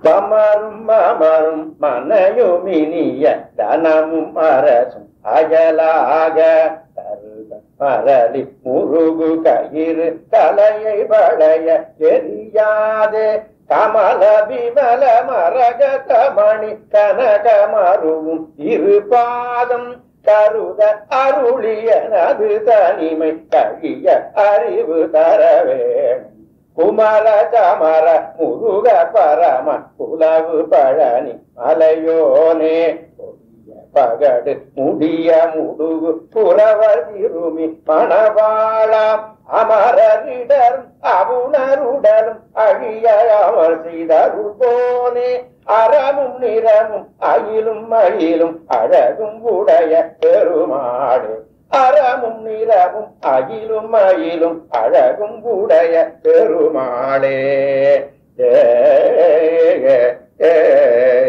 பமரும் அமரும் மனையுமினிய தனமும் அரசும் அகலாக தருக மரளி முருகு கயிறு தலையை வளைய எரியாதே கமல விமல மரகத மணி கனக மருவும் இருபாதம் கருத அருளியனது தனிமை கழிய அறிவு தர வேணும் குமர சமர முருக பரம குலவு பழனி மலையோனே பகடு முடிய முடுகு புறவர் திருமி மணவாளாம் அமரரிடரும் அவுணருடலும் அழிய அவர் செய்தருள் போனே அறமும் நிறமும் அயிலும் மயிலும் அழகும் உடைய பெருமாடு அறமும் நிறமும் அகிலும் மயிலும் அழகும் உடைய பெருமாளே.